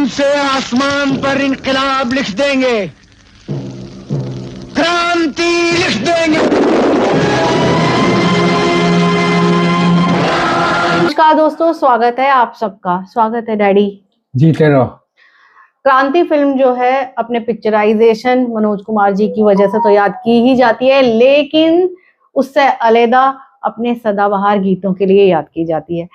से आसमान पर इनकलाब लिख देंगे, क्रांति लिख देंगे। नमस्कार दोस्तों, स्वागत है आप सबका। स्वागत है डैडी। जीते रहो। क्रांति फिल्म जो है अपने पिक्चराइजेशन मनोज कुमार जी की वजह से तो याद की ही जाती है, लेकिन उससे अलग अपने सदाबहार गीतों के लिए याद की जाती है।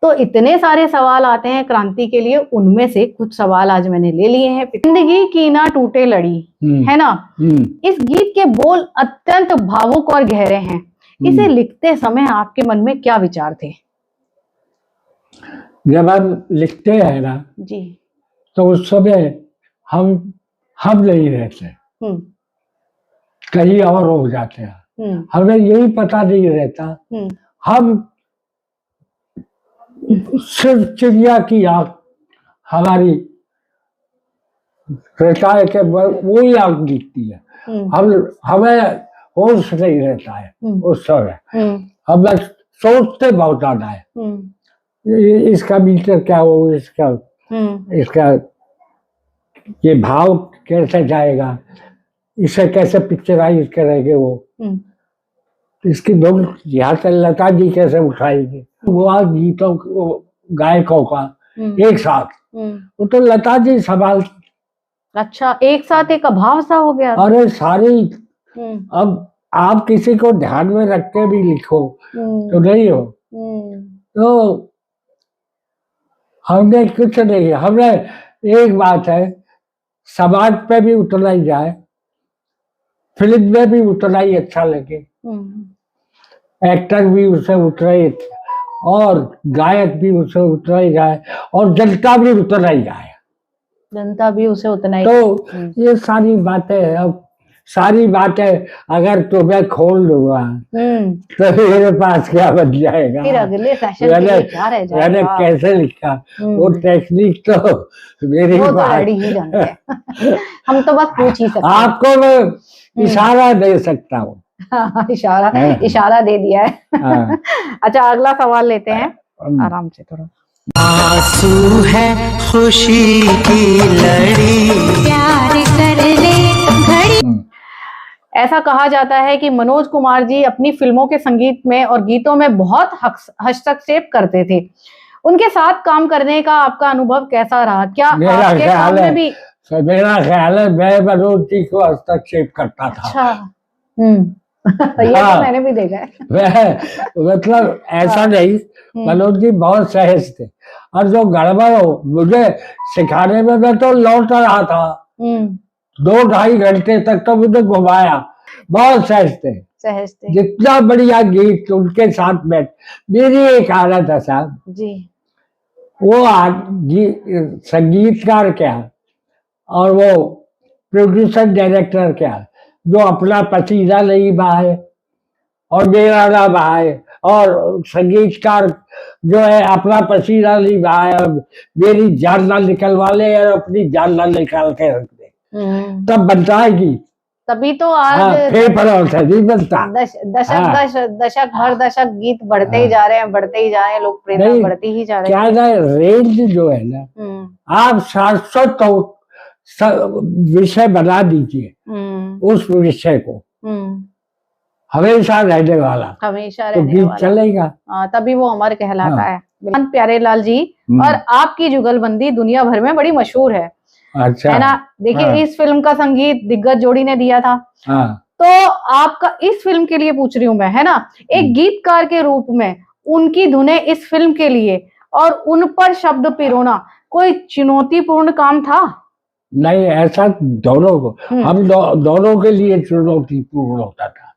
तो इतने सारे सवाल आते हैं क्रांति के लिए, उनमें से कुछ सवाल आज मैंने ले लिए हैं। जिंदगी की ना टूटे लड़ी, है ना। इस गीत के बोल अत्यंत भावुक और गहरे हैं। इसे लिखते समय आपके मन में क्या विचार थे? जब हम लिखते हैं ना जी, तो उस समय हम नहीं रहते, कहीं और हो जाते हैं। हमें यही पता नहीं रहता। हम सिर्फ चिड़िया की आँख हमारी रहता है कि वो ही आँख दिखती है। हमें होश नहीं रहता है उस समय। हम सोचते बहुत ज्यादा है, इसका मीटर क्या हो, इसका ये भाव कैसे जाएगा, इसे कैसे पिक्चराइज करेंगे, वो इसकी धुन यहाँ से लता जी कैसे उठाएंगे, वो गीतों गायकों का एक साथ, वो तो लता जी संभाल। अच्छा, एक साथ एक अभाव सा हो गया। अरे सारी, अब आप किसी को ध्यान में रख के भी लिखो तो नहीं हो। तो हमने कुछ नहीं, हमने एक बात है, समाज पे भी उतना ही जाए, फिल्म में भी उतना ही अच्छा लगे, एक्टर भी उसे उतना ही, और गायक भी उसे उतना ही गाए, और जनता भी उतना ही गाए, जनता भी उसे उतना ही। तो ये सारी बातें, अब सारी बातें अगर तुम्हें खोल दूंगा तो मेरे पास क्या बन जाएगा, फिर अगले सेशन के लिए क्या रह जाएगा। मैंने कैसे लिखा वो टेक्निक तो मेरी वो तो डैडी ही जानते हैं। हम तो बस पूछ ही सकते हैं। आपको मैं इशारा दे सकता हूँ। इशारा दे दिया है। अच्छा, अगला सवाल लेते हैं, आराम से थोड़ा। आंसू है खुशी की लड़ी, प्यार कर ले घड़ी। ऐसा कहा जाता है कि मनोज कुमार जी अपनी फिल्मों के संगीत में और गीतों में बहुत हस्तक्षेप करते थे। उनके साथ काम करने का आपका अनुभव कैसा रहा? क्या आपके काम में भी? मेरा ख्याल है मैं मनोज जी को हस्तक्षेप करता था। अच्छा, ये तो मैंने भी देखा है। मतलब ऐसा नहीं, मनोज जी बहुत सहज थे, और जो गड़बड़ हो मुझे सिखाने में, मैं तो लौट रहा था 2-2.5 घंटे तक, तो मुझे घुमाया, बहुत सहज थे। जितना बढ़िया गीत उनके साथ बैठ, मेरी एक आदत है साहब जी, वो संगीतकार क्या और वो प्रोड्यूसर डायरेक्टर क्या, जो अपना पसीना नहीं बहाए और मेरा ना बहाए, और संगीतकार जो है अपना पसीना नहीं बहाए और मेरी जान ना निकलवा ले और अपनी जान ना निकाल के रख दे, तब बनता है गीत। तभी तो आज फेफड़ों से नहीं बनता। दशक हर दशक गीत बढ़ते ही जा रहे हैं, बढ़ते ही जा रहे हैं, लोग प्रेरणा बढ़ती ही जा रहे हैं। क्या है, रेंज जो है ना, आप 700 तो विषय बना दीजिए, उस विषय को हमेशा रहने वाला, हमेशा तो गीत चलेगा। तभी वो अमर कहलाता है। प्यारेलाल जी और आपकी जुगलबंदी दुनिया भर में बड़ी मशहूर है। अच्छा, है ना। देखिए, इस फिल्म का संगीत दिग्गज जोड़ी ने दिया था। तो आपका इस फिल्म के लिए पूछ रही हूँ मैं, है ना, एक गीतकार के रूप में उनकी धुनें इस फिल्म के लिए और उन पर शब्द पिरोना कोई चुनौतीपूर्ण काम था? नहीं, ऐसा दोनों को, हम दोनों के लिए चुनौतीपूर्ण होता था।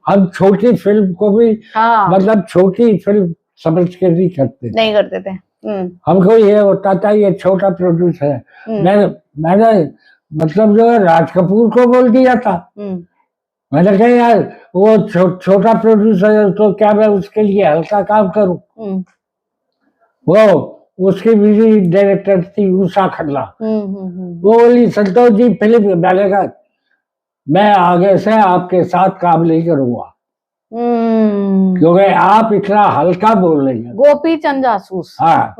हम छोटी फिल्म को भी मतलब छोटी फिल्म समझ के नहीं करते थे। हमको ये होता था ये छोटा प्रोड्यूसर है। मैंने मतलब जो है राज कपूर को बोल दिया था, मैंने कहा यार वो छोटा प्रोड्यूसर है तो क्या मैं उसके लिए हल्का काम करूं। वो उसकी म्यूजिक डायरेक्टर थी उषा खन्ना, वो बोली संतोष जी फिल्म, मैंने कहा मैं आगे से आपके साथ काम नहीं करूंगा क्योंकि आप इतना हल्का बोल रही हैं। गोपी चंद जासूस। हाँ,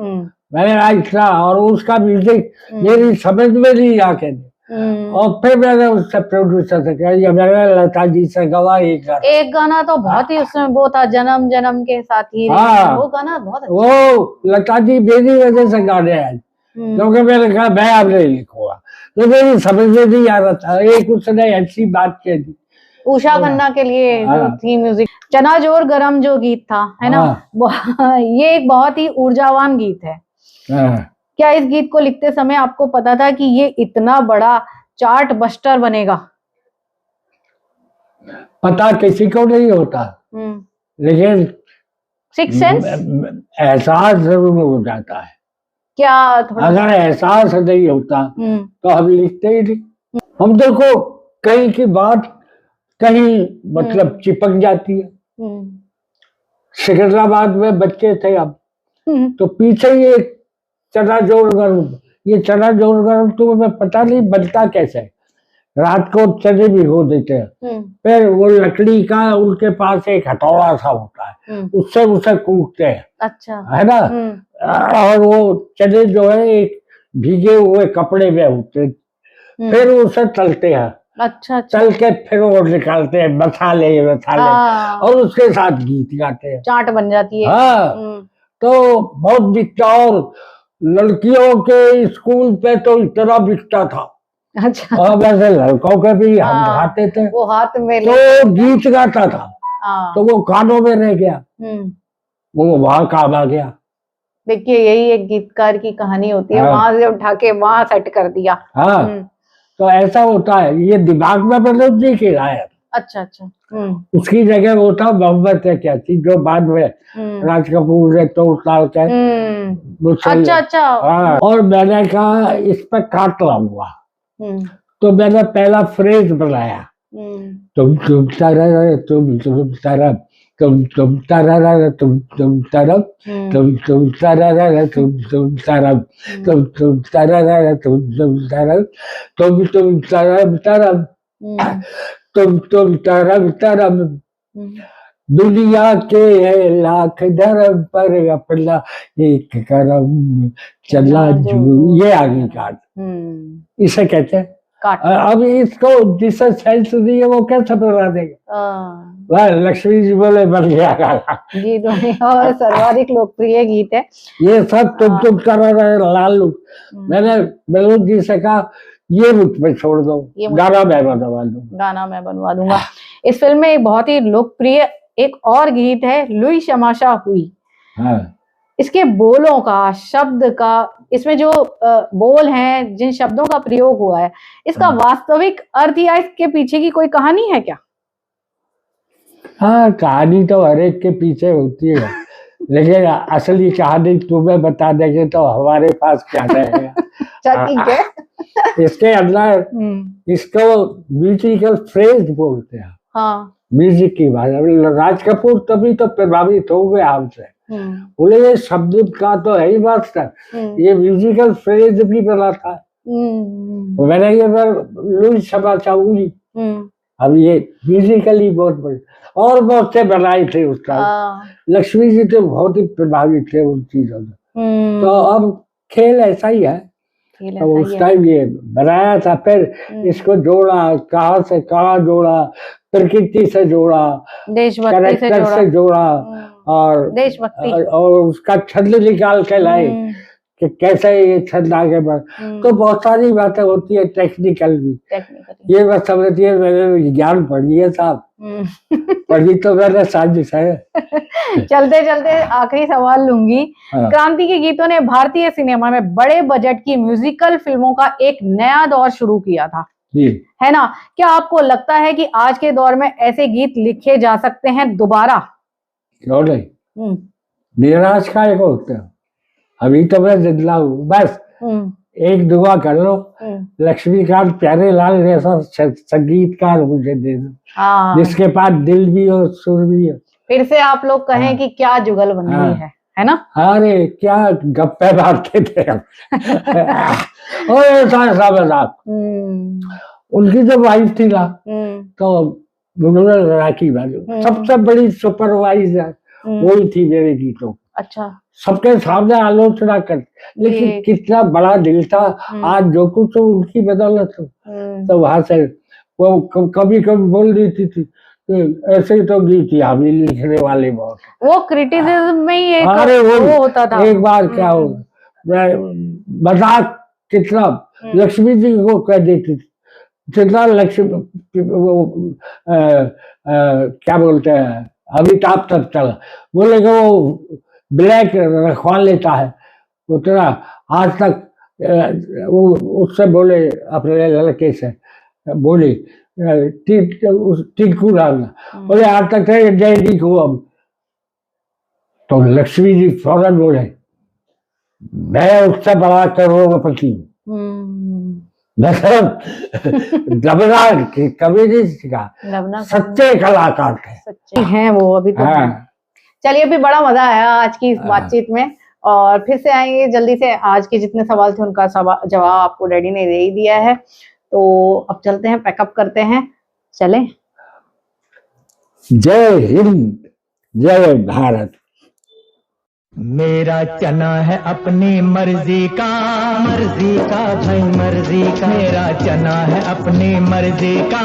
मैंने इतना, और उसका म्यूजिक मेरी समझ में नहीं आके, और फिर मैंने उससे प्रोड्यूसर से कहा ये मैंने लता जी से गवा एक गाना तो बहुत ही उसमें वो था, जन्म जन्म के साथी रे, हाँ, वो गाना बहुत अच्छा। वो लता जी मेरी वजह से गाने आए, क्योंकि मैंने कहा मैं अब नहीं लिखूंगा, तो मेरी समझ में नहीं आ रहा था। एक उसने ऐसी बात कह दी, उषा खन्ना के लिए जो थी म्यूजिक, चना जोर गरम जो गीत था, है ना, ये एक बहुत ही ऊर्जावान गीत है। क्या इस गीत को लिखते समय आपको पता था कि ये इतना बड़ा चार्ट बस्टर बनेगा? पता किसी को नहीं होता, लेकिन सिक्स सेंस एहसास जरूर हो जाता है। क्या थोड़ा अगर एहसास नहीं होता तो हम लिखते ही नहीं। हम देखो कहीं की बात कहीं मतलब चिपक जाती है। सिकंदराबाद में बच्चे थे हम, तो पीछे ये चना जोर गरम, ये चना जोर गरम तो हमें पता नहीं बनता कैसे, रात को चने भिगो देते हैं, फिर वो लकड़ी का उनके पास एक हथौड़ा सा होता है, उससे उसे कूटते हैं, अच्छा है ना, और वो चने जो है एक भीगे हुए कपड़े में होते, फिर उसे तलते हैं, अच्छा, तल के फिर वो निकालते हैं मसाले और उसके साथ गीत गाते हैं, चाट बन जाती है। हाँ, तो बहुत बिकता, और लड़कियों के स्कूल पे तो इतना बिकता था। अच्छा, और वैसे लड़कों के भी हम गाते थे, वो हाथ में तो गीत गाता था, तो वो कानों में रह गया, वो वहां काम आ गया। देखिए यही एक गीतकार की कहानी होती है, वहां से उठा के वहां सेट कर दिया। हाँ, तो ऐसा होता है, ये दिमाग में मतलब नहीं किया है। अच्छा अच्छा। उसकी जगह वो था मोहम्मद है क्या थी, जो बाद में राज कपूर ने तो उतार के, अच्छा अच्छा। हाँ, और मैंने कहा इस पे काट लाऊंगा, तो मैंने पहला फ्रेज बनाया, तुम तरह तुम तरह तुम तरह तुम तरफ तुम तरह तुम तरफ तुम तरह तुम तरफ तुम तरफ तरफ तुम तरफ तरफ, दुनिया के है लाख धर्म पर अपना एक करम चला जो, ये आगे काट, इसे कहते हैं काट। अब इसको जिससे सेंस नहीं है वो कैसे बना देगा? वह लक्ष्मी जी बोले बन गया गीत और सर्वाधिक लोकप्रिय गीत है ये सब। तुम कर रहे लालू, मैंने मेलोड जी से कहा ये मुझ पे छोड़ दो, गाना मैं बनवा दूंगा, गाना मैं बनवा दूंगा। इस फिल्म में एक बहुत ही लोकप्रिय एक और गीत है, लुई शमाशा हुई। हाँ। इसके बोलों का, शब्द का, इसमें जो बोल हैं, जिन शब्दों का प्रयोग हुआ है, इसका वास्तविक अर्थ या इसके पीछे की कोई कहानी है क्या? हाँ, कहानी तो हर एक के पीछे होती है, लेकिन असली कहानी तुम्हें बता देंगे तो हमारे पास क्या रहेगा। ठीक है। इसके अंदर इसको म्यूजिकल फ्रेज बोलते हैं। हाँ, म्यूजिक की भाषा। राज कपूर तभी तो प्रभावित हो गए हमसे, बोले ये शब्द का तो है ही मास्टर, ये म्यूजिकल फ्रेज भी बनाता है। मैंने ये लुई शमाशा हुई, अब ये म्यूजिकली बहुत बड़ी, और बहुत से बनाए थे उसका। लक्ष्मी जी तो बहुत ही प्रभावित थे उन चीजों से। तो अब खेल ऐसा ही है, तो उस टाइम ये बनाया था, फिर इसको जोड़ा, कहाँ से कहाँ जोड़ा, प्रकृति से जोड़ा, कैरेक्टर से जोड़ा, और देशभक्ति, और उसका छंद निकाल के लाए कि कैसे ये छंद आगे बढ़। तो बहुत सारी बातें होती है टेक्निकल भी, ये बात समझती है, मैंने विज्ञान पढ़ी है साहब, पढ़ी तो मैंने साजिश है। चलते चलते आखिरी सवाल लूंगी। हाँ। क्रांति के गीतों ने भारतीय सिनेमा में बड़े बजट की म्यूजिकल फिल्मों का एक नया दौर शुरू किया था, है ना? क्या आपको लगता है कि आज के दौर में ऐसे गीत लिखे जा सकते हैं दोबारा? क्यों नहीं, निराश का एक होते हैं। अभी तो मैं जिंदा हूँ, बस एक दुआ कर लो, लक्ष्मीकांत प्यारेलाल जैसा संगीतकार मुझे दे दो, जिसके पास दिल भी हो, सुर भी हो। फिर से आप लोग कहें कि क्या जुगल बंदी है ना? अरे क्या गप्पे मारते थे हम। और ऐसा मजाक। उनकी जो वाइफ थी ना, तो उन्होंने राखी बाजू सबसे बड़ी सुपरवाइजर वही थी मेरे गीतों। अच्छा, सबके सामने आलोचना कर, लेकिन कितना बड़ा दिल था। आज जो कुछ तो उनकी बदौलत हो। तो वहां से वो कभी कभी बोल देती थी ऐसे ही तो गई थी, हम लिखने वाले बहुत। वो क्रिटिसिज्म में ही एक वो होता था। एक बार क्या हो, मजाक कितना लक्ष्मी जी को कह देती थी, जितना लक्ष्मी वो क्या बोलते हैं अमिताभ तक चला, बोलेगा वो ब्लैक रखवा लेता है उतना। आज तक वो उससे बोले अपने लड़के से बोले टिंकू राम बोले आज तक डैडी को। अब तो लक्ष्मी जी फौरन बोले मैं उससे बड़ा करोड़पति हूँ। दबना कभी नहीं सीखा, सच्चे कलाकार थे, सच्चे हैं वो अभी तो। चलिए अभी बड़ा मजा आया आज की इस बातचीत में, और फिर से आएंगे जल्दी से। आज के जितने सवाल थे उनका जवाब आपको डैडी ने दे ही दिया है, तो अब चलते हैं, पैकअप करते हैं, चलें। जय हिंद, जय भारत। मेरा चना है अपनी मर्जी का भाई मर्जी का। मेरा चना है अपनी मर्जी का।